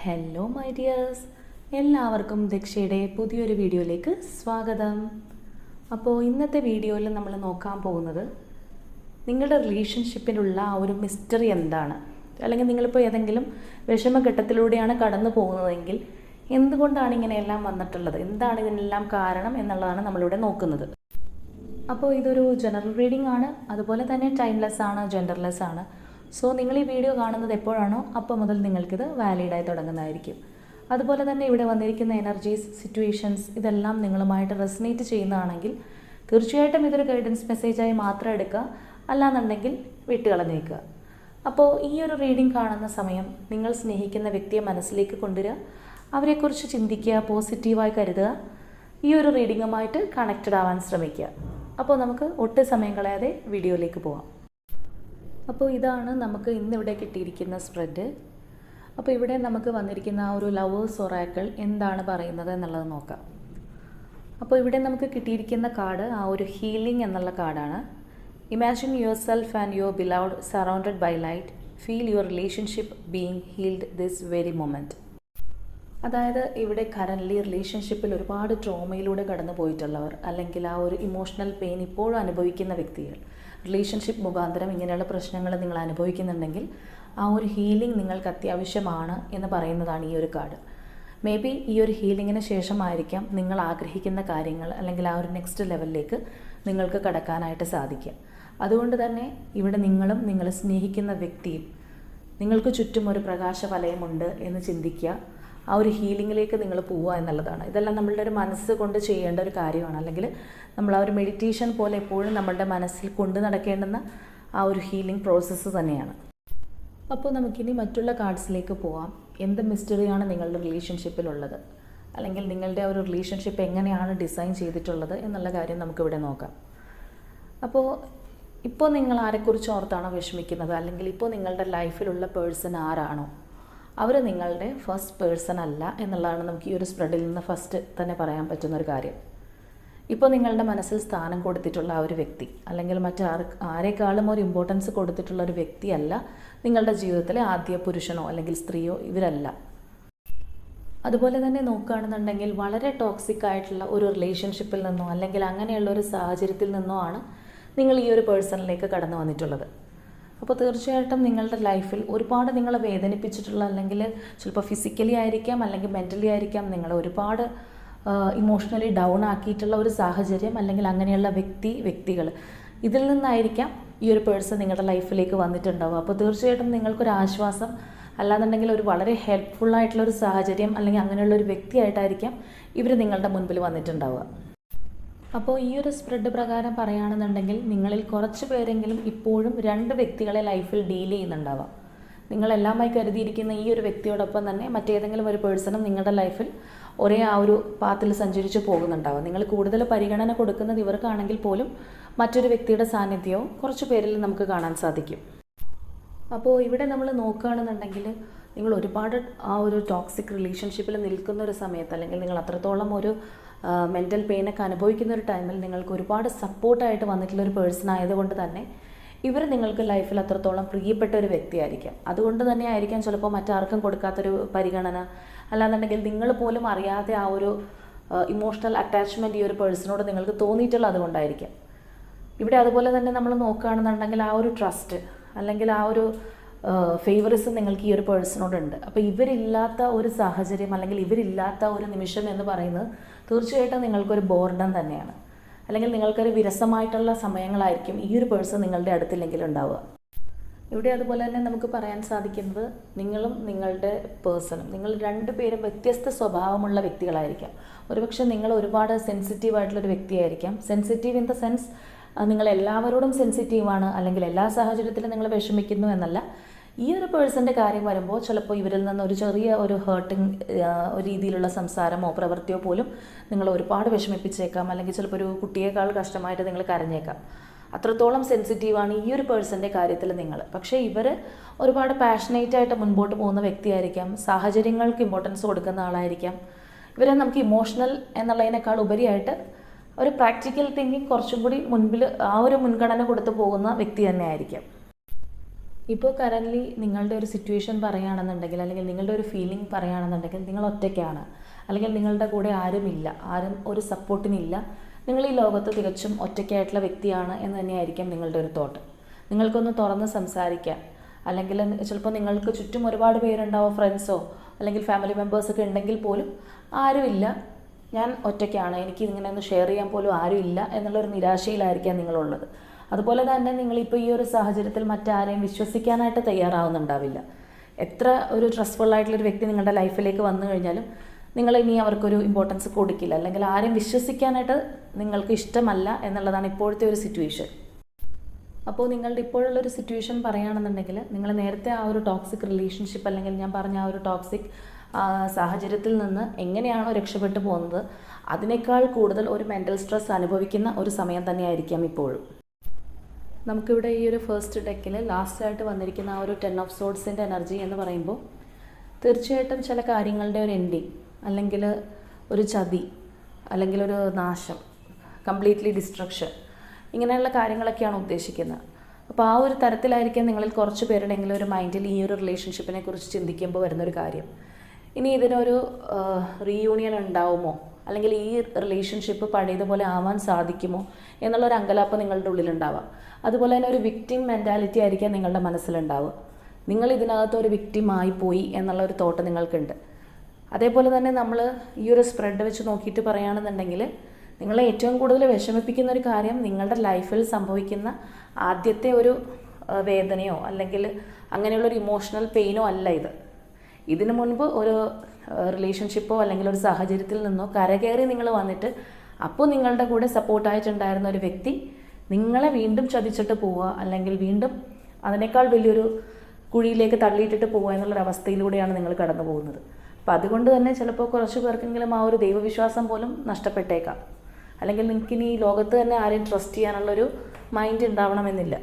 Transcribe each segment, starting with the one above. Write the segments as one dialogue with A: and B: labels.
A: Hello my dears, എല്ലാവർക്കും ദക്ഷയുടെ പുതിയൊരു വീഡിയോയിലേക്ക് സ്വാഗതം. അപ്പോൾ ഇന്നത്തെ വീഡിയോയിൽ നമ്മൾ നോക്കാൻ പോകുന്നത് നിങ്ങളുടെ റിലേഷൻഷിപ്പിലുള്ള ആ ഒരു മിസ്റ്ററി എന്താണ്, അല്ലെങ്കിൽ നിങ്ങളിപ്പോൾ ഏതെങ്കിലും വിഷമഘട്ടത്തിലൂടെയാണ് കടന്നു പോകുന്നതെങ്കിൽ എന്തുകൊണ്ടാണ് ഇങ്ങനെയെല്ലാം വന്നിട്ടുള്ളത്, എന്താണ് ഇതിനെല്ലാം കാരണം എന്നുള്ളതാണ് നമ്മളിവിടെ നോക്കുന്നത്. അപ്പോൾ ഇതൊരു ജനറൽ റീഡിംഗ് ആണ്, അതുപോലെ തന്നെ ടൈംലെസ് ആണ്, ജെൻഡർലെസ് ആണ്. സോ നിങ്ങൾ ഈ വീഡിയോ കാണുന്നത് എപ്പോഴാണോ അപ്പോൾ മുതൽ നിങ്ങൾക്കിത് വാലിഡായി തുടങ്ങുന്നതായിരിക്കും. അതുപോലെ തന്നെ ഇവിടെ വന്നിരിക്കുന്ന എനർജീസ്, സിറ്റുവേഷൻസ് ഇതെല്ലാം നിങ്ങളുമായിട്ട് റെസനേറ്റ് ചെയ്യുന്നതാണെങ്കിൽ തീർച്ചയായിട്ടും ഇതൊരു ഗൈഡൻസ് മെസ്സേജായി മാത്രം എടുക്കുക, അല്ലാന്നുണ്ടെങ്കിൽ വിട്ടുകളഞ്ഞേക്കുക. അപ്പോൾ ഈ ഒരു റീഡിംഗ് കാണുന്ന സമയം നിങ്ങൾ സ്നേഹിക്കുന്ന വ്യക്തിയെ മനസ്സിലേക്ക് കൊണ്ടുവരിക, അവരെക്കുറിച്ച് ചിന്തിക്കുക, പോസിറ്റീവായി കരുതുക, ഈ ഒരു റീഡിങ്ങുമായിട്ട് കണക്റ്റഡ് ആവാൻ ശ്രമിക്കുക. അപ്പോൾ നമുക്ക് ഒട്ടും സമയം കളയാതെ വീഡിയോയിലേക്ക് പോവാം. അപ്പോൾ ഇതാണ് നമുക്ക് ഇന്നിവിടെ കിട്ടിയിരിക്കുന്ന സ്പ്രെഡ്. അപ്പോൾ ഇവിടെ നമുക്ക് വന്നിരിക്കുന്ന ആ ഒരു ലവേഴ്സ് ഒറാക്കിൾ എന്താണ് പറയുന്നത് എന്നുള്ളത് നോക്കാം. അപ്പോൾ ഇവിടെ നമുക്ക് കിട്ടിയിരിക്കുന്ന കാർഡ് ആ ഒരു ഹീലിംഗ് എന്നുള്ള കാർഡാണ്. Imagine yourself and your beloved surrounded by light, feel your relationship being healed this very moment. അതായത് ഇവിടെ കറൻ്റ്ലി റിലേഷൻഷിപ്പിൽ ഒരുപാട് ട്രോമയിലൂടെ കടന്നു പോയിട്ടുള്ളവർ, അല്ലെങ്കിൽ ആ ഒരു ഇമോഷണൽ പെയിൻ ഇപ്പോഴും അനുഭവിക്കുന്ന വ്യക്തികൾ, റിലേഷൻഷിപ്പ് മുഖാന്തരം ഇങ്ങനെയുള്ള പ്രശ്നങ്ങൾ നിങ്ങൾ അനുഭവിക്കുന്നുണ്ടെങ്കിൽ ആ ഒരു ഹീലിംഗ് നിങ്ങൾക്ക് അത്യാവശ്യമാണ് എന്ന് പറയുന്നതാണ് ഈ ഒരു കാർഡ്. മേ ബി ഈ ഒരു ഹീലിങ്ങിന് ശേഷമായിരിക്കാം നിങ്ങൾ ആഗ്രഹിക്കുന്ന കാര്യങ്ങൾ, അല്ലെങ്കിൽ ആ ഒരു നെക്സ്റ്റ് ലെവലിലേക്ക് നിങ്ങൾക്ക് കടക്കാനായിട്ട് സാധിക്കുക. അതുകൊണ്ട് തന്നെ ഇവിടെ നിങ്ങളും നിങ്ങൾ സ്നേഹിക്കുന്ന വ്യക്തിയും നിങ്ങൾക്ക് ചുറ്റും ഒരു പ്രകാശവലയമുണ്ട് എന്ന് ചിന്തിക്കുക. ആ ഒരു ഹീലിങ്ങിലേക്ക് നിങ്ങൾ പോവുക എന്നുള്ളതാണ്. ഇതെല്ലാം നമ്മളുടെ ഒരു മനസ്സ് കൊണ്ട് ചെയ്യേണ്ട ഒരു കാര്യമാണ്, അല്ലെങ്കിൽ നമ്മൾ ആ ഒരു മെഡിറ്റേഷൻ പോലെ എപ്പോഴും നമ്മളുടെ മനസ്സിൽ കൊണ്ടു നടക്കേണ്ടുന്ന ആ ഒരു ഹീലിംഗ് പ്രോസസ്സ് തന്നെയാണ്. അപ്പോൾ നമുക്കിനി മറ്റുള്ള കാർഡ്സിലേക്ക് പോവാം. എന്ത് മിസ്റ്ററിയാണ് നിങ്ങളുടെ റിലേഷൻഷിപ്പിലുള്ളത്, അല്ലെങ്കിൽ നിങ്ങളുടെ ആ ഒരു റിലേഷൻഷിപ്പ് എങ്ങനെയാണ് ഡിസൈൻ ചെയ്തിട്ടുള്ളത് എന്നുള്ള കാര്യം നമുക്കിവിടെ നോക്കാം. ഇപ്പോൾ നിങ്ങൾ ആരെക്കുറിച്ച് ഓർത്താണോ വിഷമിക്കുന്നത്, അല്ലെങ്കിൽ ഇപ്പോൾ നിങ്ങളുടെ ലൈഫിലുള്ള പേഴ്സൺ ആരാണോ അവർ നിങ്ങളുടെ ഫസ്റ്റ് പേഴ്സൺ അല്ല എന്നുള്ളതാണ് നമുക്ക് ഈ ഒരു സ്പ്രെഡിൽ നിന്ന് ഫസ്റ്റ് തന്നെ പറയാൻ പറ്റുന്നൊരു കാര്യം. ഇപ്പോൾ നിങ്ങളുടെ മനസ്സിൽ സ്ഥാനം കൊടുത്തിട്ടുള്ള ആ ഒരു വ്യക്തി, അല്ലെങ്കിൽ ആരെക്കാളും ഒരു ഇമ്പോർട്ടൻസ് കൊടുത്തിട്ടുള്ള ഒരു വ്യക്തിയല്ല നിങ്ങളുടെ ജീവിതത്തിലെ ആദ്യ പുരുഷനോ അല്ലെങ്കിൽ സ്ത്രീയോ, ഇവരല്ല. അതുപോലെ തന്നെ നോക്കുകയാണെന്നുണ്ടെങ്കിൽ വളരെ ടോക്സിക് ആയിട്ടുള്ള ഒരു റിലേഷൻഷിപ്പിൽ നിന്നോ, അല്ലെങ്കിൽ അങ്ങനെയുള്ള ഒരു സാഹചര്യത്തിൽ നിന്നോ ആണ് നിങ്ങൾ ഈ ഒരു പേഴ്സണിലേക്ക് കടന്നു വന്നിട്ടുള്ളത്. അപ്പോൾ തീർച്ചയായിട്ടും നിങ്ങളുടെ ലൈഫിൽ ഒരുപാട് നിങ്ങളെ വേദനിപ്പിച്ചിട്ടുള്ള, അല്ലെങ്കിൽ ചിലപ്പോൾ ഫിസിക്കലി ആയിരിക്കാം, അല്ലെങ്കിൽ മെൻ്റലി ആയിരിക്കാം, നിങ്ങളെ ഒരുപാട് ഇമോഷണലി ഡൗൺ ആക്കിയിട്ടുള്ള ഒരു സാഹചര്യം, അല്ലെങ്കിൽ അങ്ങനെയുള്ള വ്യക്തികൾ, ഇതിൽ നിന്നായിരിക്കാം ഈ ഒരു പേഴ്സൺ നിങ്ങളുടെ ലൈഫിലേക്ക് വന്നിട്ടുണ്ടാവുക. അപ്പോൾ തീർച്ചയായിട്ടും നിങ്ങൾക്കൊരു ആശ്വാസം, അല്ലാന്നുണ്ടെങ്കിൽ ഒരു വളരെ ഹെൽപ്ഫുള്ളായിട്ടുള്ളൊരു സാഹചര്യം, അല്ലെങ്കിൽ അങ്ങനെയുള്ളൊരു വ്യക്തിയായിട്ടായിരിക്കാം ഇവർ നിങ്ങളുടെ മുൻപിൽ വന്നിട്ടുണ്ടാവുക. അപ്പോൾ ഈ ഒരു സ്പ്രെഡ് പ്രകാരം പറയുകയാണെന്നുണ്ടെങ്കിൽ നിങ്ങളിൽ കുറച്ച് പേരെങ്കിലും ഇപ്പോഴും രണ്ട് വ്യക്തികളെ ലൈഫിൽ ഡീൽ ചെയ്യുന്നുണ്ടാവാം. നിങ്ങളെല്ലാമായി കരുതിയിരിക്കുന്ന ഈ ഒരു വ്യക്തിയോടൊപ്പം തന്നെ മറ്റേതെങ്കിലും ഒരു പേഴ്സണും നിങ്ങളുടെ ലൈഫിൽ ഒരേ ആ ഒരു പാത്തിൽ സഞ്ചരിച്ച് പോകുന്നുണ്ടാവാം. നിങ്ങൾ കൂടുതൽ പരിഗണന കൊടുക്കുന്നത് ഇവർക്കാണെങ്കിൽ പോലും മറ്റൊരു വ്യക്തിയുടെ സാന്നിധ്യവും കുറച്ച് പേരിൽ നമുക്ക് കാണാൻ സാധിക്കും. അപ്പോൾ ഇവിടെ നമ്മൾ നോക്കുകയാണെന്നുണ്ടെങ്കിൽ നിങ്ങൾ ഒരുപാട് ആ ഒരു ടോക്സിക് റിലേഷൻഷിപ്പിൽ നിൽക്കുന്ന ഒരു സമയത്ത്, അല്ലെങ്കിൽ നിങ്ങൾ അത്രത്തോളം ഒരു മെൻ്റൽ പെയിനൊക്കെ അനുഭവിക്കുന്ന ഒരു ടൈമിൽ നിങ്ങൾക്ക് ഒരുപാട് സപ്പോർട്ടായിട്ട് വന്നിട്ടുള്ള ഒരു പേഴ്സൺ ആയതുകൊണ്ട് തന്നെ ഇവർ നിങ്ങൾക്ക് ലൈഫിൽ അത്രത്തോളം പ്രിയപ്പെട്ട ഒരു വ്യക്തിയായിരിക്കാം. അതുകൊണ്ട് തന്നെ ആയിരിക്കാം ചിലപ്പോൾ മറ്റാർക്കും കൊടുക്കാത്തൊരു പരിഗണന, അല്ലാന്നുണ്ടെങ്കിൽ നിങ്ങൾ പോലും അറിയാതെ ആ ഒരു ഇമോഷണൽ അറ്റാച്ച്മെൻറ്റ് ഈ ഒരു പേഴ്സണോട് നിങ്ങൾക്ക് തോന്നിയിട്ടുള്ള അതുകൊണ്ടായിരിക്കാം. ഇവിടെ അതുപോലെ തന്നെ നമ്മൾ നോക്കുകയാണെന്നുണ്ടെങ്കിൽ ആ ഒരു ട്രസ്റ്റ്, അല്ലെങ്കിൽ ആ ഒരു ഫേവറിസം നിങ്ങൾക്ക് ഈ ഒരു പേഴ്സണോടുണ്ട്. അപ്പോൾ ഇവരില്ലാത്ത ഒരു സാഹചര്യം, അല്ലെങ്കിൽ ഇവരില്ലാത്ത ഒരു നിമിഷം എന്ന് പറയുന്നത് തീർച്ചയായിട്ടും നിങ്ങൾക്കൊരു ബോർഡം തന്നെയാണ്, അല്ലെങ്കിൽ നിങ്ങൾക്കൊരു വിരസമായിട്ടുള്ള സമയങ്ങളായിരിക്കും ഈ ഒരു പേഴ്സൺ നിങ്ങളുടെ അടുത്തില്ലെങ്കിൽ ഉണ്ടാവുക. ഇവിടെ അതുപോലെ തന്നെ നമുക്ക് പറയാൻ സാധിക്കുന്നത് നിങ്ങളും നിങ്ങളുടെ പേഴ്സണും, നിങ്ങൾ രണ്ടുപേരും വ്യത്യസ്ത സ്വഭാവമുള്ള വ്യക്തികളായിരിക്കാം. ഒരുപക്ഷെ നിങ്ങൾ ഒരുപാട് സെൻസിറ്റീവായിട്ടുള്ളൊരു വ്യക്തിയായിരിക്കാം. സെൻസിറ്റീവ് ഇൻ ദ സെൻസ് നിങ്ങൾ എല്ലാവരോടും സെൻസിറ്റീവാണ്, അല്ലെങ്കിൽ എല്ലാ സാഹചര്യത്തിലും നിങ്ങൾ വിഷമിക്കുന്നു എന്നല്ല. ഈ ഒരു പേഴ്സൻ്റെ കാര്യം വരുമ്പോൾ ചിലപ്പോൾ ഇവരിൽ നിന്ന് ഒരു ചെറിയ ഒരു ഹേർട്ടിങ് രീതിയിലുള്ള സംസാരമോ പ്രവൃത്തിയോ പോലും നിങ്ങൾ ഒരുപാട് വിഷമിപ്പിച്ചേക്കാം, അല്ലെങ്കിൽ ചിലപ്പോൾ ഒരു കുട്ടിയേക്കാൾ കഷ്ടമായിട്ട് നിങ്ങൾ കരഞ്ഞേക്കാം. അത്രത്തോളം സെൻസിറ്റീവാണ് ഈ ഒരു പേഴ്സൻ്റെ കാര്യത്തിൽ നിങ്ങൾ. പക്ഷേ ഇവർ ഒരുപാട് പാഷനേറ്റായിട്ട് മുൻപോട്ട് പോകുന്ന വ്യക്തിയായിരിക്കാം, സാഹചര്യങ്ങൾക്ക് ഇമ്പോർട്ടൻസ് കൊടുക്കുന്ന ആളായിരിക്കാം. ഇവരെ നമുക്ക് ഇമോഷണൽ എന്നുള്ളതിനേക്കാൾ ഉപരിയായിട്ട് ഒരു പ്രാക്ടിക്കൽ തിങ്കിങ് കുറച്ചും കൂടി മുൻപിൽ ആ ഒരു മുൻഗണന കൊടുത്തു പോകുന്ന വ്യക്തി തന്നെ ആയിരിക്കാം. ഇപ്പോൾ കറൻ്റ്ലി നിങ്ങളുടെ ഒരു സിറ്റുവേഷൻ പറയുകയാണെന്നുണ്ടെങ്കിൽ, അല്ലെങ്കിൽ നിങ്ങളുടെ ഒരു ഫീലിംഗ് പറയുകയാണെന്നുണ്ടെങ്കിൽ, നിങ്ങൾ ഒറ്റയ്ക്കാണ്, അല്ലെങ്കിൽ നിങ്ങളുടെ കൂടെ ആരുമില്ല, ആരും ഒരു സപ്പോർട്ടിനില്ല, നിങ്ങൾ ഈ ലോകത്ത് തികച്ചും ഒറ്റയ്ക്കായിട്ടുള്ള വ്യക്തിയാണ് എന്ന് തന്നെയായിരിക്കും നിങ്ങളുടെ ഒരു തോട്ട്. നിങ്ങൾക്കൊന്ന് തുറന്ന് സംസാരിക്കാൻ, അല്ലെങ്കിൽ ചിലപ്പോൾ നിങ്ങൾക്ക് ചുറ്റും ഒരുപാട് പേരുണ്ടാവും, ഫ്രണ്ട്സോ അല്ലെങ്കിൽ ഫാമിലി മെമ്പേഴ്സൊക്കെ ഉണ്ടെങ്കിൽ പോലും ആരുമില്ല, ഞാൻ ഒറ്റയ്ക്കാണ്, എനിക്ക് ഇങ്ങനെ ഒന്ന് ഷെയർ ചെയ്യാൻ പോലും ആരുമില്ല എന്നുള്ളൊരു നിരാശയിലായിരിക്കാം നിങ്ങളുള്ളത്. അതുപോലെ തന്നെ നിങ്ങളിപ്പോൾ ഈ ഒരു സാഹചര്യത്തിൽ മറ്റാരെയും വിശ്വസിക്കാനായിട്ട് തയ്യാറാവുന്നുണ്ടാവില്ല. എത്ര ഒരു സ്ട്രെസ്ഫുള്ളായിട്ടുള്ളൊരു വ്യക്തി നിങ്ങളുടെ ലൈഫിലേക്ക് വന്നു കഴിഞ്ഞാലും നിങ്ങൾ ഇനി അവർക്കൊരു ഇമ്പോർട്ടൻസ് കൊടുക്കില്ല, അല്ലെങ്കിൽ ആരെയും വിശ്വസിക്കാനായിട്ട് നിങ്ങൾക്ക് ഇഷ്ടമല്ല എന്നുള്ളതാണ് ഇപ്പോഴത്തെ ഒരു സിറ്റുവേഷൻ. അപ്പോൾ നിങ്ങളുടെ ഇപ്പോഴുള്ളൊരു സിറ്റുവേഷൻ പറയുകയാണെന്നുണ്ടെങ്കിൽ, നിങ്ങൾ നേരത്തെ ആ ഒരു ടോക്സിക് റിലേഷൻഷിപ്പ്, അല്ലെങ്കിൽ ഞാൻ പറഞ്ഞ ആ ഒരു ടോക്സിക് സാഹചര്യത്തിൽ നിന്ന് എങ്ങനെയാണോ രക്ഷപ്പെട്ടു പോകുന്നത്, അതിനേക്കാൾ കൂടുതൽ ഒരു മെൻ്റൽ സ്ട്രെസ് അനുഭവിക്കുന്ന ഒരു സമയം തന്നെയായിരിക്കാം ഇപ്പോഴും. നമുക്കിവിടെ ഈ ഒരു ഫസ്റ്റ് ഡെക്കിൽ ലാസ്റ്റായിട്ട് വന്നിരിക്കുന്ന ആ ഒരു 10 ഓഫ് സോഡ്സിൻ്റെ എനർജി എന്ന് പറയുമ്പോൾ, തീർച്ചയായിട്ടും ചില കാര്യങ്ങളുടെ ഒരു എൻഡിങ്, അല്ലെങ്കിൽ ഒരു ചതി, അല്ലെങ്കിൽ ഒരു നാശം, കംപ്ലീറ്റ്ലി ഡിസ്ട്രക്ഷൻ, ഇങ്ങനെയുള്ള കാര്യങ്ങളൊക്കെയാണ് ഉദ്ദേശിക്കുന്നത്. അപ്പോൾ ആ ഒരു തരത്തിലായിരിക്കാം നിങ്ങളിൽ കുറച്ച് പേരുടെയെങ്കിലും ഒരു മൈൻഡിൽ ഈ ഒരു റിലേഷൻഷിപ്പിനെ കുറിച്ച് ചിന്തിക്കുമ്പോൾ വരുന്നൊരു കാര്യം. ഇനി ഇതിനൊരു റീയൂണിയൻ ഉണ്ടാവുമോ, അല്ലെങ്കിൽ ഈ റിലേഷൻഷിപ്പ് പഴയതുപോലെ ആവാൻ സാധിക്കുമോ എന്നുള്ളൊരു അങ്കലാപ്പ് നിങ്ങളുടെ ഉള്ളിലുണ്ടാവാം. അതുപോലെ തന്നെ ഒരു വിക്ടിം മെൻറ്റാലിറ്റി ആയിരിക്കാം നിങ്ങളുടെ മനസ്സിലുണ്ടാവുക. നിങ്ങൾ ഇതിനകത്ത് ഒരു വിക്ടിമായി പോയി എന്നുള്ളൊരു തോട്ട് നിങ്ങൾക്കുണ്ട്. അതേപോലെ തന്നെ നമ്മൾ ഈ ഒരു സ്പ്രെഡ് വെച്ച് നോക്കിയിട്ട് പറയുകയാണെന്നുണ്ടെങ്കിൽ, നിങ്ങളെ ഏറ്റവും കൂടുതൽ വിഷമിപ്പിക്കുന്ന ഒരു കാര്യം നിങ്ങളുടെ ലൈഫിൽ സംഭവിക്കുന്ന ആദ്യത്തെ ഒരു വേദനയോ അല്ലെങ്കിൽ അങ്ങനെയുള്ളൊരു ഇമോഷണൽ പെയിനോ അല്ല ഇത്. ഇതിനു മുൻപ് ഒരു റിലേഷൻഷിപ്പോ അല്ലെങ്കിൽ ഒരു സാഹചര്യത്തിൽ നിന്നോ കരകയറി നിങ്ങൾ വന്നിട്ട് അപ്പോൾ നിങ്ങളുടെ കൂടെ സപ്പോർട്ടായിട്ടുണ്ടായിരുന്ന ഒരു വ്യക്തി നിങ്ങളെ വീണ്ടും ചതിച്ചിട്ട് പോവുക, അല്ലെങ്കിൽ വീണ്ടും അതിനേക്കാൾ വലിയൊരു കുഴിയിലേക്ക് തള്ളിയിട്ടിട്ട് പോവുക എന്നുള്ളൊരവസ്ഥയിലൂടെയാണ് നിങ്ങൾ കടന്നു പോകുന്നത്. അപ്പോൾ അതുകൊണ്ട് തന്നെ ചിലപ്പോൾ കുറച്ച് പേർക്കെങ്കിലും ആ ഒരു ദൈവവിശ്വാസം പോലും നഷ്ടപ്പെട്ടേക്കാം, അല്ലെങ്കിൽ നിങ്ങൾക്കിനി ഈ ലോകത്ത് തന്നെ ആരെയും ട്രസ്റ്റ് ചെയ്യാനുള്ളൊരു മൈൻഡ് ഉണ്ടാവണമെന്നില്ല.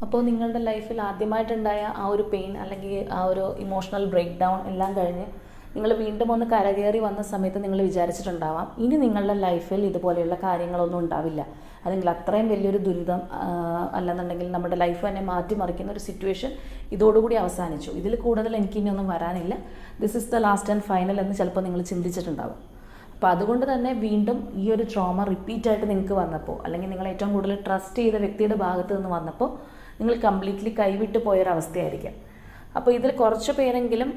A: അപ്പോൾ നിങ്ങളുടെ ലൈഫിൽ ആദ്യമായിട്ടുണ്ടായ ആ ഒരു പെയിൻ, അല്ലെങ്കിൽ ആ ഒരു ഇമോഷണൽ ബ്രേക്ക് ഡൗൺ എല്ലാം കഴിഞ്ഞ് നിങ്ങൾ വീണ്ടും ഒന്ന് കരകയറി വന്ന സമയത്ത് നിങ്ങൾ വിചാരിച്ചിട്ടുണ്ടാവാം, ഇനി നിങ്ങളുടെ ലൈഫിൽ ഇതുപോലെയുള്ള കാര്യങ്ങളൊന്നും ഉണ്ടാവില്ല, അല്ലെങ്കിൽ അത്രയും വലിയൊരു ദുരിതം അല്ലെന്നുണ്ടെങ്കിൽ നമ്മുടെ ലൈഫ് തന്നെ മാറ്റിമറിക്കുന്ന ഒരു സിറ്റുവേഷൻ ഇതോടുകൂടി അവസാനിച്ചു, ഇതിൽ കൂടുതൽ എനിക്കിനിയൊന്നും വരാനില്ല, this is the last and final എന്ന് ചിലപ്പോൾ നിങ്ങൾ ചിന്തിച്ചിട്ടുണ്ടാവും. അപ്പോൾ അതുകൊണ്ട് തന്നെ വീണ്ടും ഈ ഒരു ട്രോമ റിപ്പീറ്റായിട്ട് നിങ്ങൾക്ക് വന്നപ്പോൾ, അല്ലെങ്കിൽ നിങ്ങൾ ഏറ്റവും കൂടുതൽ ട്രസ്റ്റ് ചെയ്ത വ്യക്തിയുടെ ഭാഗത്ത് നിന്ന് വന്നപ്പോൾ നിങ്ങൾ കംപ്ലീറ്റ്ലി കൈവിട്ട് പോയൊരവസ്ഥയായിരിക്കാം. അപ്പോൾ ഇതിൽ കുറച്ച് പേരെങ്കിലും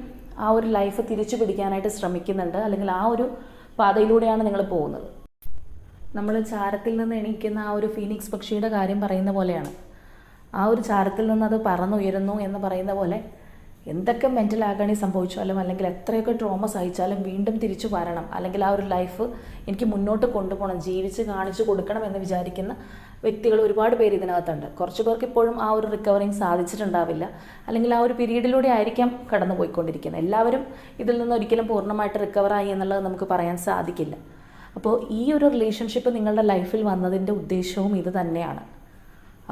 A: ആ ഒരു ലൈഫ് തിരിച്ചു പിടിക്കാനായിട്ട് ശ്രമിക്കുന്നുണ്ട്, അല്ലെങ്കിൽ ആ ഒരു പാതയിലൂടെയാണ് നിങ്ങൾ പോകുന്നത്. നമ്മൾ ചാരത്തിൽ നിന്ന് എണീക്കുന്ന ആ ഒരു ഫീനിക്സ് പക്ഷിയുടെ കാര്യം പറയുന്ന പോലെയാണ്. ആ ഒരു ചാരത്തിൽ നിന്ന് അത് പറന്നുയരുന്നു എന്ന് പറയുന്ന പോലെ, എന്തൊക്കെ മെൻ്റൽ ആഗണി സംഭവിച്ചാലും അല്ലെങ്കിൽ എത്രയൊക്കെ ട്രോമ സഹിച്ചാലും വീണ്ടും തിരിച്ചു വരണം, അല്ലെങ്കിൽ ആ ഒരു ലൈഫ് എനിക്ക് മുന്നോട്ട് കൊണ്ടുപോകണം, ജീവിച്ച് കാണിച്ചു കൊടുക്കണം എന്ന് വിചാരിക്കുന്ന വ്യക്തികൾ ഒരുപാട് പേര് ഇതിനകത്തുണ്ട്. കുറച്ച് പേർക്ക് ഇപ്പോഴും ആ ഒരു റിക്കവറിങ് സാധിച്ചിട്ടുണ്ടാവില്ല, അല്ലെങ്കിൽ ആ ഒരു പീരീഡിലൂടെ ആയിരിക്കാം കടന്നു പോയിക്കൊണ്ടിരിക്കുന്നത്. എല്ലാവരും ഇതിൽ നിന്ന് ഒരിക്കലും പൂർണ്ണമായിട്ട് റിക്കവറായി എന്നുള്ളത് നമുക്ക് പറയാൻ സാധിക്കില്ല. അപ്പോൾ ഈ ഒരു റിലേഷൻഷിപ്പ് നിങ്ങളുടെ ലൈഫിൽ വന്നതിൻ്റെ ഉദ്ദേശവും ഇത് തന്നെയാണ്.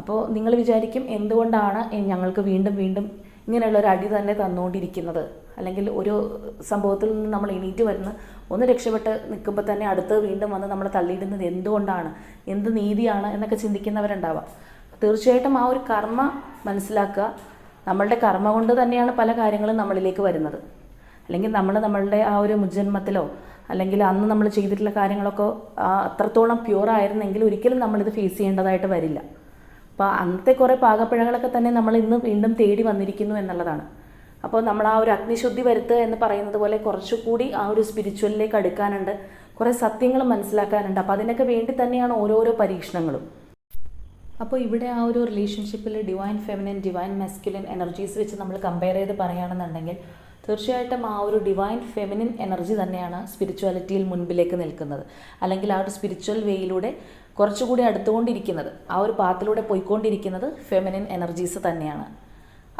A: അപ്പോൾ നിങ്ങൾ വിചാരിക്കും, എന്തുകൊണ്ടാണ് ഞങ്ങൾക്ക് വീണ്ടും വീണ്ടും ഇങ്ങനെയുള്ളൊരു അടി തന്നെ തന്നുകൊണ്ടിരിക്കുന്നത്, അല്ലെങ്കിൽ ഒരു സംഭവത്തിൽ നിന്ന് നമ്മൾ എണീറ്റ് വരുന്ന ഒന്ന് രക്ഷപ്പെട്ട് നിൽക്കുമ്പോൾ തന്നെ അടുത്ത് വീണ്ടും വന്ന് നമ്മളെ തള്ളിയിടുന്നത് എന്തുകൊണ്ടാണ്, എന്ത് നീതിയാണ് എന്നൊക്കെ ചിന്തിക്കുന്നവരുണ്ടാവാം. തീർച്ചയായിട്ടും ആ ഒരു കർമ്മ മനസ്സിലാക്കുക. നമ്മളുടെ കർമ്മ കൊണ്ട് തന്നെയാണ് പല കാര്യങ്ങളും നമ്മളിലേക്ക് വരുന്നത്. അല്ലെങ്കിൽ നമ്മളുടെ ആ ഒരു മുജ്ജന്മത്തിലോ അല്ലെങ്കിൽ അന്ന് നമ്മൾ ചെയ്തിട്ടുള്ള കാര്യങ്ങളൊക്കെ അത്രത്തോളം പ്യൂറായിരുന്നെങ്കിൽ ഒരിക്കലും നമ്മളിത് ഫേസ് ചെയ്യേണ്ടതായിട്ട് വരില്ല. അപ്പോൾ അന്നത്തെ കുറേ പാകപ്പിഴകളൊക്കെ തന്നെ നമ്മൾ ഇന്ന് വീണ്ടും തേടി വന്നിരിക്കുന്നു എന്നുള്ളതാണ്. അപ്പോൾ നമ്മൾ ആ ഒരു അഗ്നിശുദ്ധി വരുത്തുക എന്ന് പറയുന്നത് പോലെ കുറച്ചുകൂടി ആ ഒരു സ്പിരിച്വലിലേക്ക് അടുക്കാനുണ്ട്, കുറേ സത്യങ്ങൾ മനസ്സിലാക്കാനുണ്ട്. അപ്പോൾ അതിനൊക്കെ വേണ്ടി തന്നെയാണ് ഓരോരോ പരീക്ഷണങ്ങളും. അപ്പോൾ ഇവിടെ ആ ഒരു റിലേഷൻഷിപ്പിൽ divine feminine, divine masculine energies വെച്ച് നമ്മൾ കമ്പയർ ചെയ്ത് പറയുകയാണെന്നുണ്ടെങ്കിൽ തീർച്ചയായിട്ടും ആ ഒരു ഡിവൈൻ ഫെമിനിൻ എനർജി തന്നെയാണ് സ്പിരിച്വാലിറ്റിയിൽ മുൻപിലേക്ക് നിൽക്കുന്നത്, അല്ലെങ്കിൽ ആ ഒരു സ്പിരിച്വൽ വേയിലൂടെ കുറച്ചുകൂടി അടുത്തുകൊണ്ടിരിക്കുന്നത്, ആ ഒരു പാത്തിലൂടെ പോയിക്കൊണ്ടിരിക്കുന്നത് ഫെമിനിൻ എനർജീസ് തന്നെയാണ്.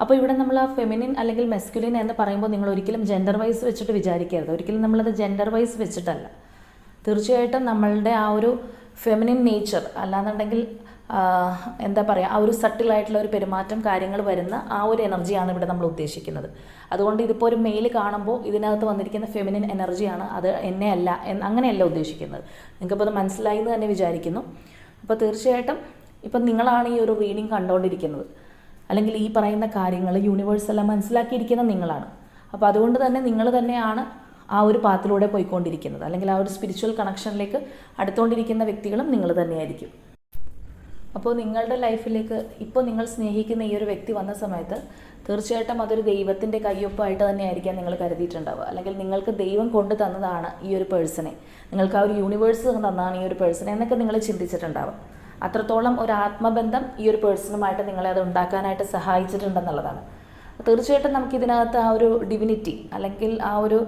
A: അപ്പോൾ ഇവിടെ നമ്മൾ ആ ഫെമിനിൻ അല്ലെങ്കിൽ മെസ്കുലിൻ എന്ന് പറയുമ്പോൾ നിങ്ങൾ ഒരിക്കലും ജെൻഡർ വൈസ് വെച്ചിട്ട് വിചാരിക്കരുത്. ഒരിക്കലും നമ്മളത് ജെൻഡർ വൈസ് വെച്ചിട്ടല്ല. തീർച്ചയായിട്ടും നമ്മളുടെ ആ ഒരു ഫെമിനിൻ നേച്ചർ അല്ലാന്നുണ്ടെങ്കിൽ എന്താ പറയുക, ആ ഒരു സട്ടിലായിട്ടുള്ള ഒരു പെരുമാറ്റം കാര്യങ്ങൾ വരുന്ന ആ ഒരു എനർജിയാണ് ഇവിടെ നമ്മൾ ഉദ്ദേശിക്കുന്നത്. അതുകൊണ്ട് ഇതിപ്പോൾ ഒരു മെയിൽ കാണുമ്പോൾ ഇതിനകത്ത് വന്നിരിക്കുന്ന ഫെമിനിൻ എനർജിയാണ്, അത് എന്നെ അല്ല അങ്ങനെയല്ല ഉദ്ദേശിക്കുന്നത്. നിങ്ങൾക്കിപ്പോൾ അത് മനസ്സിലായി എന്ന് തന്നെ വിചാരിക്കുന്നു. അപ്പോൾ തീർച്ചയായിട്ടും ഇപ്പം നിങ്ങളാണ് ഈ ഒരു റീഡിങ് കണ്ടുകൊണ്ടിരിക്കുന്നത്, അല്ലെങ്കിൽ ഈ പറയുന്ന കാര്യങ്ങൾ യൂണിവേഴ്സ് എല്ലാം മനസ്സിലാക്കിയിരിക്കുന്ന നിങ്ങളാണ്. അപ്പോൾ അതുകൊണ്ട് തന്നെ നിങ്ങൾ തന്നെയാണ് ആ ഒരു പാത്തിലൂടെ പോയിക്കൊണ്ടിരിക്കുന്നത്, അല്ലെങ്കിൽ ആ ഒരു സ്പിരിച്വൽ കണക്ഷനിലേക്ക് അടുത്തുകൊണ്ടിരിക്കുന്ന വ്യക്തികളും നിങ്ങൾ തന്നെയായിരിക്കും. അപ്പോൾ നിങ്ങളുടെ ലൈഫിലേക്ക് ഇപ്പോൾ നിങ്ങൾ സ്നേഹിക്കുന്ന ഈ ഒരു വ്യക്തി വന്ന സമയത്ത് തീർച്ചയായിട്ടും അതൊരു ദൈവത്തിൻ്റെ കയ്യൊപ്പായിട്ട് തന്നെയായിരിക്കാം നിങ്ങൾ കരുതിയിട്ടുണ്ടാവുക. അല്ലെങ്കിൽ നിങ്ങൾക്ക് ദൈവം കൊണ്ട് തന്നതാണ് ഈ ഒരു പേഴ്സണെ, നിങ്ങൾക്ക് ആ ഒരു യൂണിവേഴ്സ് തന്നതാണ് ഈ ഒരു പേഴ്സണെ എന്നൊക്കെ നിങ്ങൾ ചിന്തിച്ചിട്ടുണ്ടാവുക. അത്രത്തോളം ഒരു ആത്മബന്ധം ഈ ഒരു പേഴ്സണുമായിട്ട് നിങ്ങളെ അത് ഉണ്ടാക്കാനായിട്ട് സഹായിച്ചിട്ടുണ്ടെന്നുള്ളതാണ്. തീർച്ചയായിട്ടും നമുക്കിതിനകത്ത് ആ ഒരു ഡിവിനിറ്റി അല്ലെങ്കിൽ ആ ഒരു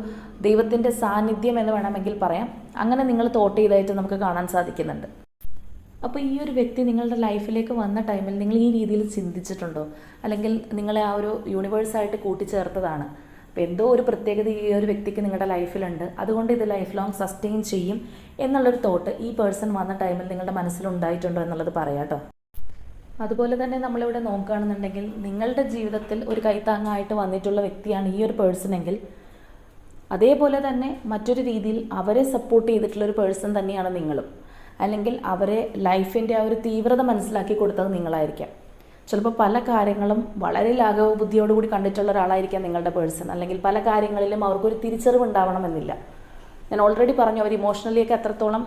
A: ദൈവത്തിൻ്റെ സാന്നിധ്യം എന്ന് വേണമെങ്കിൽ പറയാം, അങ്ങനെ നിങ്ങൾ തോട്ട് ചെയ്തായിട്ട് നമുക്ക് കാണാൻ സാധിക്കുന്നുണ്ട്. അപ്പോൾ ഈ ഒരു വ്യക്തി നിങ്ങളുടെ ലൈഫിലേക്ക് വന്ന ടൈമിൽ നിങ്ങൾ ഈ രീതിയിൽ ചിന്തിച്ചിട്ടുണ്ടോ? അല്ലെങ്കിൽ നിങ്ങളെ ആ ഒരു യൂണിവേഴ്സായിട്ട് കൂട്ടിച്ചേർത്തതാണ്. അപ്പോൾ എന്തോ ഒരു പ്രത്യേകത ഈ ഒരു വ്യക്തിക്ക് നിങ്ങളുടെ ലൈഫിലുണ്ട്, അതുകൊണ്ട് ഇത് ലൈഫ് ലോങ് സസ്റ്റെയിൻ ചെയ്യും എന്നുള്ളൊരു തോട്ട് ഈ പേഴ്സൺ വന്ന ടൈമിൽ നിങ്ങളുടെ മനസ്സിലുണ്ടായിട്ടുണ്ടോ എന്നുള്ളത് പറയാം കേട്ടോ. അതുപോലെ തന്നെ നമ്മളിവിടെ നോക്കുകയാണെന്നുണ്ടെങ്കിൽ നിങ്ങളുടെ ജീവിതത്തിൽ ഒരു കൈത്താങ്ങായിട്ട് വന്നിട്ടുള്ള വ്യക്തിയാണ് ഈ ഒരു പേഴ്സണെങ്കിൽ, അതേപോലെ തന്നെ മറ്റൊരു രീതിയിൽ അവരെ സപ്പോർട്ട് ചെയ്തിട്ടുള്ളൊരു പേഴ്സൺ തന്നെയാണ് നിങ്ങളും. അല്ലെങ്കിൽ അവരെ ലൈഫിൻ്റെ ആ ഒരു തീവ്രത മനസ്സിലാക്കി കൊടുത്തത് നിങ്ങളായിരിക്കാം. ചിലപ്പോൾ പല കാര്യങ്ങളും വളരെ ലാഘവ ബുദ്ധിയോടുകൂടി കണ്ടിട്ടുള്ള ഒരാളായിരിക്കാം നിങ്ങളുടെ പേഴ്സൺ. അല്ലെങ്കിൽ പല കാര്യങ്ങളിലും അവർക്കൊരു തിരിച്ചറിവ് ഉണ്ടാവണമെന്നില്ല. ഞാൻ ഓൾറെഡി പറഞ്ഞു, അവർ ഇമോഷണലിയൊക്കെ അത്രത്തോളം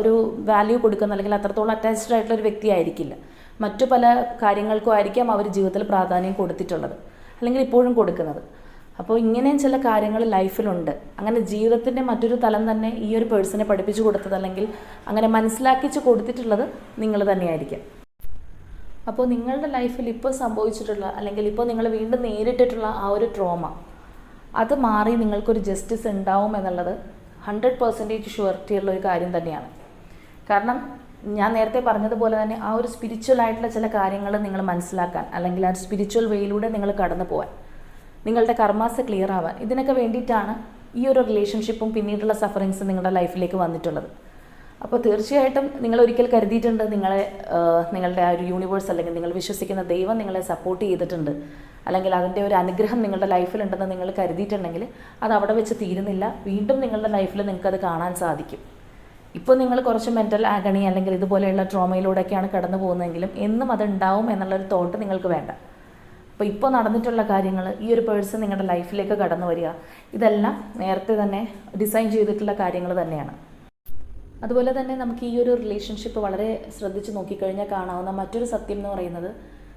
A: ഒരു വാല്യൂ കൊടുക്കുന്ന അല്ലെങ്കിൽ അത്രത്തോളം അറ്റാച്ച്ഡ് ആയിട്ടുള്ള ഒരു വ്യക്തി ആയിരിക്കില്ല. മറ്റു പല കാര്യങ്ങൾക്കും ആയിരിക്കാം അവർ ജീവിതത്തിൽ പ്രാധാന്യം കൊടുത്തിട്ടുള്ളത്, അല്ലെങ്കിൽ ഇപ്പോഴും കൊടുക്കുന്നത്. അപ്പോൾ ഇങ്ങനെയും ചില കാര്യങ്ങൾ ലൈഫിലുണ്ട്. അങ്ങനെ ജീവിതത്തിൻ്റെ മറ്റൊരു തലം തന്നെ ഈ ഒരു പേഴ്സണെ പഠിപ്പിച്ചു കൊടുത്തത് അല്ലെങ്കിൽ അങ്ങനെ മനസ്സിലാക്കിച്ച് കൊടുത്തിട്ടുള്ളത് നിങ്ങൾ തന്നെയായിരിക്കും. അപ്പോൾ നിങ്ങളുടെ ലൈഫിൽ ഇപ്പോൾ സംഭവിച്ചിട്ടുള്ള അല്ലെങ്കിൽ ഇപ്പോൾ നിങ്ങൾ വീണ്ടും നേരിട്ടിട്ടുള്ള ആ ഒരു ട്രോമ അത് മാറി നിങ്ങൾക്കൊരു ജസ്റ്റിസ് ഉണ്ടാവും എന്നുള്ളത് 100% ഷുവർട്ടിയുള്ള ഒരു കാര്യം തന്നെയാണ്. കാരണം ഞാൻ നേരത്തെ പറഞ്ഞതുപോലെ തന്നെ ആ ഒരു സ്പിരിച്വൽ ആയിട്ടുള്ള ചില കാര്യങ്ങൾ നിങ്ങൾ മനസ്സിലാക്കാൻ അല്ലെങ്കിൽ ആ സ്പിരിച്വൽ വേയിലൂടെ നിങ്ങൾ കടന്നു പോകാൻ, നിങ്ങളുടെ കർമാസ് ക്ലിയർ ആവാൻ, ഇതിനൊക്കെ വേണ്ടിയിട്ടാണ് ഈ ഒരു റിലേഷൻഷിപ്പും പിന്നീടുള്ള സഫറിങ്സും നിങ്ങളുടെ ലൈഫിലേക്ക് വന്നിട്ടുള്ളത്. അപ്പോൾ തീർച്ചയായിട്ടും നിങ്ങൾ ഒരിക്കൽ കരുതിയിട്ടുണ്ട് നിങ്ങളുടെ ആ ഒരു യൂണിവേഴ്സ് അല്ലെങ്കിൽ നിങ്ങൾ വിശ്വസിക്കുന്ന ദൈവം നിങ്ങളെ സപ്പോർട്ട് ചെയ്തിട്ടുണ്ട്, അല്ലെങ്കിൽ അതിൻ്റെ ഒരു അനുഗ്രഹം നിങ്ങളുടെ ലൈഫിലുണ്ടെന്ന് നിങ്ങൾ കരുതിയിട്ടുണ്ടെങ്കിൽ അത് അവിടെ വെച്ച് തീരുന്നില്ല. വീണ്ടും നിങ്ങളുടെ ലൈഫിൽ നിങ്ങൾക്കത് കാണാൻ സാധിക്കും. ഇപ്പോൾ നിങ്ങൾ കുറച്ച് മെൻ്റൽ ആഗണി അല്ലെങ്കിൽ ഇതുപോലെയുള്ള ട്രോമയിലൂടെയൊക്കെയാണ് കടന്നു പോകുന്നതെങ്കിലും എന്നും അതുണ്ടാവും എന്നുള്ളൊരു തോട്ട് നിങ്ങൾക്ക് വേണ്ട. അപ്പോൾ ഇപ്പോൾ നടന്നിട്ടുള്ള കാര്യങ്ങൾ, ഈ ഒരു പേഴ്സൺ നിങ്ങളുടെ ലൈഫിലേക്ക് കടന്നു വരിക, ഇതെല്ലാം നേരത്തെ തന്നെ ഡിസൈൻ ചെയ്തിട്ടുള്ള കാര്യങ്ങൾ തന്നെയാണ്. അതുപോലെ തന്നെ നമുക്ക് ഈ ഒരു റിലേഷൻഷിപ്പ് വളരെ ശ്രദ്ധിച്ച് നോക്കിക്കഴിഞ്ഞാൽ കാണാവുന്ന മറ്റൊരു സത്യം എന്ന് പറയുന്നത്,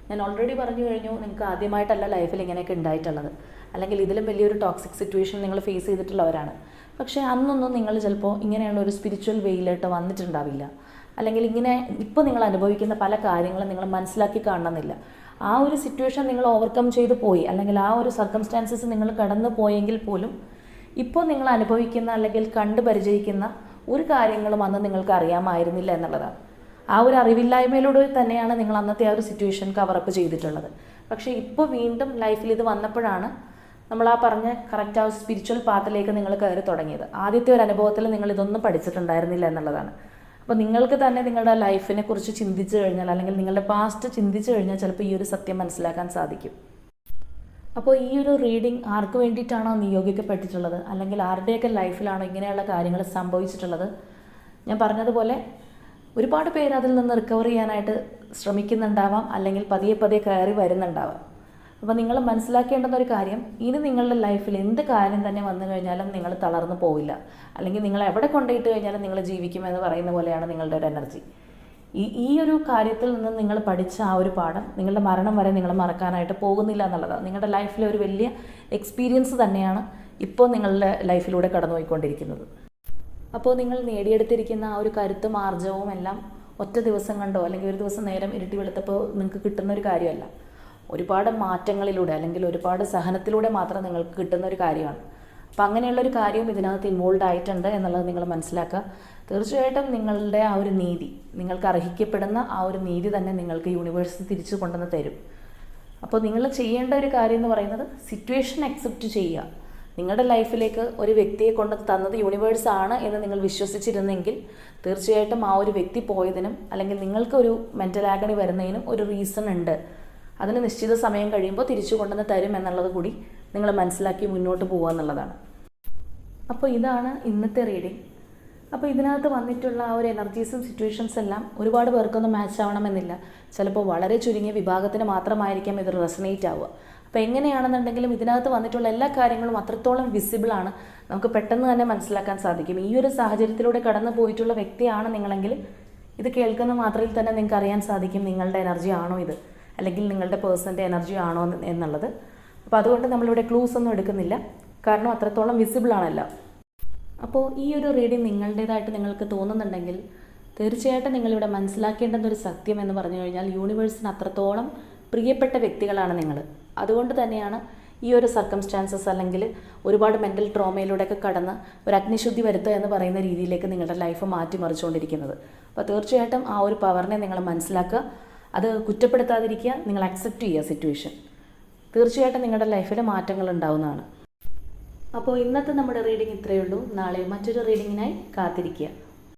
A: ഞാൻ ഓൾറെഡി പറഞ്ഞു കഴിഞ്ഞു, നിങ്ങൾക്ക് ആദ്യമായിട്ടല്ല ലൈഫിൽ ഇങ്ങനെയൊക്കെ ഉണ്ടായിട്ടുള്ളത്, അല്ലെങ്കിൽ ഇതിലും വലിയൊരു ടോക്സിക് സിറ്റുവേഷൻ നിങ്ങൾ ഫേസ് ചെയ്തിട്ടുള്ളവരാണ്. പക്ഷേ അന്നൊന്നും നിങ്ങൾ ചിലപ്പോൾ ഇങ്ങനെയുള്ള ഒരു സ്പിരിച്വൽ വേയിലോട്ട് വന്നിട്ടുണ്ടാവില്ല, അല്ലെങ്കിൽ ഇങ്ങനെ ഇപ്പോൾ നിങ്ങൾ അനുഭവിക്കുന്ന പല കാര്യങ്ങളും നിങ്ങൾ മനസ്സിലാക്കി കാണണമെന്നില്ല. ആ ഒരു സിറ്റുവേഷൻ നിങ്ങൾ ഓവർകം ചെയ്ത് പോയി, അല്ലെങ്കിൽ ആ ഒരു സർക്കംസ്റ്റാൻസസ് നിങ്ങൾ കടന്നു പോയെങ്കിൽ പോലും ഇപ്പോൾ നിങ്ങൾ അനുഭവിക്കുന്ന അല്ലെങ്കിൽ കണ്ട് പരിചയിക്കുന്ന ഒരു കാര്യങ്ങളും അന്ന് നിങ്ങൾക്ക് അറിയാമായിരുന്നില്ല എന്നുള്ളതാണ്. ആ ഒരു അറിവില്ലായ്മയിലൂടെ തന്നെയാണ് നിങ്ങൾ അന്നത്തെ ആ ഒരു സിറ്റുവേഷൻ കവറപ്പ് ചെയ്തിട്ടുള്ളത്. പക്ഷേ ഇപ്പോൾ വീണ്ടും ലൈഫിൽ ഇത് വന്നപ്പോഴാണ് നമ്മൾ ആ പറഞ്ഞ കറക്റ്റ് ആ സ്പിരിച്വൽ പാത്തിലേക്ക് നിങ്ങൾ കയറി തുടങ്ങിയത്. ആദ്യത്തെ ഒരു അനുഭവത്തിൽ നിങ്ങൾ ഇതൊന്നും പഠിച്ചിട്ടുണ്ടായിരുന്നില്ല എന്നുള്ളതാണ്. അപ്പോൾ നിങ്ങൾക്ക് തന്നെ നിങ്ങളുടെ ലൈഫിനെ കുറിച്ച് ചിന്തിച്ചു കഴിഞ്ഞാൽ, അല്ലെങ്കിൽ നിങ്ങളുടെ പാസ്റ്റ് ചിന്തിച്ചു കഴിഞ്ഞാൽ ചിലപ്പോൾ ഈ ഒരു സത്യം മനസ്സിലാക്കാൻ സാധിക്കും. അപ്പോൾ ഈ ഒരു റീഡിംഗ് ആർക്ക് വേണ്ടിയിട്ടാണോ നിയോഗിക്കപ്പെട്ടിട്ടുള്ളത്, അല്ലെങ്കിൽ ആരുടെയൊക്കെ ലൈഫിലാണോ ഇങ്ങനെയുള്ള കാര്യങ്ങൾ സംഭവിച്ചിട്ടുള്ളത്, ഞാൻ പറഞ്ഞതുപോലെ ഒരുപാട് പേര് അതിൽ നിന്ന് റിക്കവർ ചെയ്യാനായിട്ട് ശ്രമിക്കുന്നുണ്ടാവാം, അല്ലെങ്കിൽ പതിയെ പതിയെ കയറി വരുന്നുണ്ടാവാം. അപ്പോൾ നിങ്ങൾ മനസ്സിലാക്കേണ്ടുന്ന ഒരു കാര്യം, ഇനി നിങ്ങളുടെ ലൈഫിൽ എന്ത് കാര്യം തന്നെ വന്നു കഴിഞ്ഞാലും നിങ്ങൾ തളർന്നു പോവില്ല, അല്ലെങ്കിൽ നിങ്ങൾ എവിടെ കൊണ്ടുപോയിട്ട് കഴിഞ്ഞാലും നിങ്ങൾ ജീവിക്കുമെന്ന് പറയുന്ന പോലെയാണ് നിങ്ങളുടെ ഒരു എനർജി. ഈ ഒരു കാര്യത്തിൽ നിന്ന് നിങ്ങൾ പഠിച്ച ആ ഒരു പാഠം നിങ്ങളുടെ മരണം വരെ നിങ്ങൾ മറക്കാനായിട്ട് പോകുന്നില്ല എന്നുള്ളതാണ്. നിങ്ങളുടെ ലൈഫിലെ ഒരു വലിയ എക്സ്പീരിയൻസ് തന്നെയാണ് ഇപ്പോൾ നിങ്ങളുടെ ലൈഫിലൂടെ കടന്നുപോയിക്കൊണ്ടിരിക്കുന്നത്. അപ്പോൾ നിങ്ങൾ നേടിയെടുത്തിരിക്കുന്ന ആ ഒരു കരുത്തും ആർജവും എല്ലാം ഒറ്റ ദിവസം കണ്ടോ അല്ലെങ്കിൽ ഒരു ദിവസം നേരം ഇരുട്ടി വെളുത്തപ്പോൾ നിങ്ങൾക്ക് കിട്ടുന്ന ഒരു കാര്യമല്ല. ഒരുപാട് മാറ്റങ്ങളിലൂടെ അല്ലെങ്കിൽ ഒരുപാട് സഹനത്തിലൂടെ മാത്രം നിങ്ങൾക്ക് കിട്ടുന്ന ഒരു കാര്യമാണ്. അപ്പോൾ അങ്ങനെയുള്ളൊരു കാര്യവും ഇതിനകത്ത് ഇൻവോൾവ് ആയിട്ടുണ്ട് എന്നുള്ളത് നിങ്ങൾ മനസ്സിലാക്കുക. തീർച്ചയായിട്ടും നിങ്ങളുടെ ആ ഒരു നീതി, നിങ്ങൾക്ക് അർഹിക്കപ്പെടുന്ന ആ ഒരു നീതി തന്നെ നിങ്ങൾക്ക് യൂണിവേഴ്സ് തിരിച്ചു കൊണ്ടുവന്ന് തരും. അപ്പോൾ നിങ്ങൾ ചെയ്യേണ്ട ഒരു കാര്യം എന്ന് പറയുന്നത് സിറ്റുവേഷൻ അക്സെപ്റ്റ് ചെയ്യുക. നിങ്ങളുടെ ലൈഫിലേക്ക് ഒരു വ്യക്തിയെ കൊണ്ട് തന്നത് യൂണിവേഴ്സാണ് എന്ന് നിങ്ങൾ വിശ്വസിച്ചിരുന്നെങ്കിൽ തീർച്ചയായിട്ടും ആ ഒരു വ്യക്തി പോയതിനും അല്ലെങ്കിൽ നിങ്ങൾക്കൊരു മെൻ്റൽ ആഗണി വരുന്നതിനും ഒരു റീസൺ ഉണ്ട്. അതിന് നിശ്ചിത സമയം കഴിയുമ്പോൾ തിരിച്ചു കൊണ്ടുവന്ന് തരും എന്നുള്ളത് കൂടി നിങ്ങൾ മനസ്സിലാക്കി മുന്നോട്ട് പോകുക എന്നുള്ളതാണ്. അപ്പോൾ ഇതാണ് ഇന്നത്തെ റീഡിംഗ്. അപ്പോൾ ഇതിനകത്ത് വന്നിട്ടുള്ള ആ ഒരു എനർജീസും സിറ്റുവേഷൻസ് എല്ലാം ഒരുപാട് പേർക്കൊന്നും മാച്ച് ആവണമെന്നില്ല. ചിലപ്പോൾ വളരെ ചുരുങ്ങിയ വിഭാഗത്തിന് മാത്രമായിരിക്കാം ഇത് റെസനേറ്റ് ആവുക. അപ്പോൾ എങ്ങനെയാണെന്നുണ്ടെങ്കിലും ഇതിനകത്ത് വന്നിട്ടുള്ള എല്ലാ കാര്യങ്ങളും അത്രത്തോളം വിസിബിളാണ്, നമുക്ക് പെട്ടെന്ന് തന്നെ മനസ്സിലാക്കാൻ സാധിക്കും. ഈ ഒരു സാഹചര്യത്തിലൂടെ കടന്നു പോയിട്ടുള്ള വ്യക്തിയാണ് നിങ്ങളെങ്കിൽ ഇത് കേൾക്കുന്ന മാത്രയിൽ തന്നെ നിങ്ങൾക്ക് അറിയാൻ സാധിക്കും നിങ്ങളുടെ എനർജി ആണോ ഇത്, അല്ലെങ്കിൽ നിങ്ങളുടെ പേഴ്സൻ്റെ എനർജി ആണോ എന്നുള്ളത്. അപ്പോൾ അതുകൊണ്ട് നമ്മളിവിടെ ക്ലൂസ് ഒന്നും എടുക്കുന്നില്ല, കാരണം അത്രത്തോളം വിസിബിളാണല്ലോ. അപ്പോൾ ഈ ഒരു റീഡിങ് നിങ്ങളുടേതായിട്ട് നിങ്ങൾക്ക് തോന്നുന്നുണ്ടെങ്കിൽ തീർച്ചയായിട്ടും നിങ്ങളിവിടെ മനസ്സിലാക്കേണ്ടുന്ന ഒരു സത്യം എന്ന് പറഞ്ഞു കഴിഞ്ഞാൽ യൂണിവേഴ്സിന് അത്രത്തോളം പ്രിയപ്പെട്ട വ്യക്തികളാണ് നിങ്ങൾ. അതുകൊണ്ട് തന്നെയാണ് ഈ ഒരു സർക്കംസ്റ്റാൻസസ് അല്ലെങ്കിൽ ഒരുപാട് മെൻ്റൽ ട്രോമയിലൂടെയൊക്കെ കടന്ന് ഒരു അഗ്നിശുദ്ധി വരുത്തുക എന്ന് പറയുന്ന രീതിയിലേക്ക് നിങ്ങളുടെ ലൈഫ് മാറ്റിമറിച്ചുകൊണ്ടിരിക്കുന്നത്. അപ്പോൾ തീർച്ചയായിട്ടും ആ ഒരു പവറിനെ നിങ്ങൾ മനസ്സിലാക്കുക, അത് കുറ്റപ്പെടുത്താതിരിക്കുക, നിങ്ങൾ അക്സെപ്റ്റ് ചെയ്യുക സിറ്റുവേഷൻ. തീർച്ചയായിട്ടും നിങ്ങളുടെ ലൈഫിൽ മാറ്റങ്ങൾ ഉണ്ടാവുന്നതാണ്. അപ്പോൾ ഇന്നത്തെ നമ്മുടെ റീഡിംഗ് ഇത്രയേ ഉള്ളൂ. നാളെ മറ്റൊരു റീഡിങ്ങിനായി കാത്തിരിക്കുക.